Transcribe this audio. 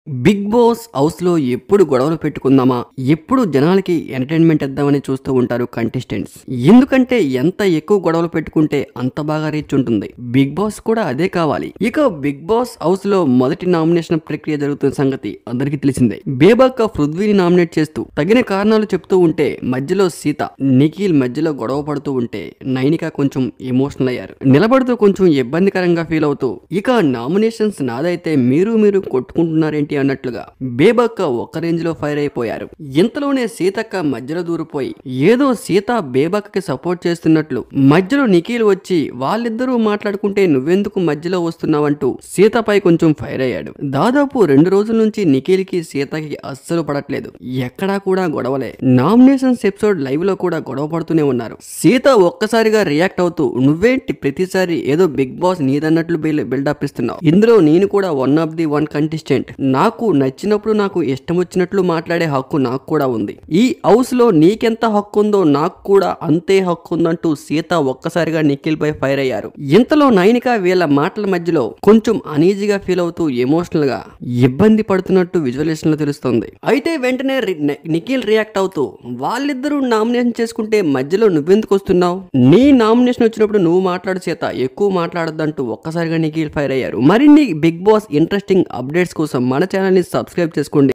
Big boss హౌస్‌లో ఎప్పుడు గొడవలు పెట్టుకుందామా? ఎప్పుడు జనాలకి ఎంటర్‌టైన్‌మెంట్ ఇద్దామని చూస్తూ ఉంటారు కంటెస్టెంట్స్. ఎందుకంటే ఎంత ఎక్కువ గొడవలు పెట్టుకుంటే అంత బాగా రీచ్ ఉంటుంది. బిగ్ బాస్ కూడా అదే కావాలి. ఇక బిగ్ బాస్ హౌస్‌లో మొదటి నామినేషన్ ప్రక్రియ జరుగుతున్న సంగతి అందరికీ తెలిసిందే. బేబాక పృథ్వీని నామినేట్ చేస్తూ తగిన కారణాలు చెప్తూ ఉంటే మధ్యలో సీత, నిఖిల్ మధ్యలో గొడవ పడుతూ ఉంటే నైనిక కొంచెం ఎమోషనల్ అయ్యారు. నిలబడుతూ కొంచెం ఇబ్బందికరంగా ఫీల్ అవుతూ ఇక నామినేషన్స్ నాదైతే మీరు కొట్టుకుంటున్నారేంటి అన్నట్లుగా బేబక్క ఒక్క రేంజ్ లో ఫైర్ అయిపోయారు. ఇంతలోనే సీతక్క మధ్యలో దూరిపోయి ఏదో సీత బేబక్కకి సపోర్ట్ చేస్తున్నట్లు మధ్యలో నిఖిల్ వచ్చి వాళ్ళిద్దరూ మాట్లాడుకుంటే నువ్వెందుకు మధ్యలో వస్తున్నావంటూ సీతపై కొంచెం ఫైర్ అయ్యాడు. దాదాపు 2 రోజుల నుంచి నిఖిల్ కి సీతకి అస్సలు పడట్లేదు. ఎక్కడా కూడా గొడవలే. నామినేషన్స్ ఎపిసోడ్ లైవ్ లో కూడా గొడవ పడుతూనే ఉన్నారు. సీత ఒక్కసారిగా రియాక్ట్ అవుతూ నువ్వేంటి ప్రతిసారి ఏదో బిగ్ బాస్ నీదన్నట్లు బిల్డప్ ఇస్తున్నావు, ఇందులో నేను కూడా one of the one contestant, నాకు నచ్చినప్పుడు నాకు ఇష్టం వచ్చినట్లు మాట్లాడే హక్కు నాకు కూడా ఉంది. ఈ హౌస్ లో నీకెంత హక్కు ఉందో నాకు కూడా అంతే హక్కు ఉందంటూ సీత ఒక్కసారిగా నిఖిల్ పై ఫైర్ అయ్యారు. ఇంతలో నైనిక వీళ్ళ మాటల మధ్యలో కొంచెం అనీజీగా ఫీల్ అవుతూ ఎమోషనల్ గా ఇబ్బంది పడుతున్నట్టు విజువలేషన్ లో తెలుస్తుంది. అయితే వెంటనే నిఖిల్ రియాక్ట్ అవుతూ వాళ్ళిద్దరూ నామినేషన్ చేసుకుంటే మధ్యలో నువ్వెందుకు వస్తున్నావు, నీ నామినేషన్ వచ్చినప్పుడు నువ్వు మాట్లాడు సీత, ఎక్కువ మాట్లాడద్దంటూ ఒక్కసారిగా నిఖిల్ ఫైర్ అయ్యారు. మరిన్ని బిగ్ బాస్ ఇంట్రెస్టింగ్ అప్డేట్స్ కోసం మన ఛానల్ ని సబ్స్క్రైబ్ చేసుకోండి.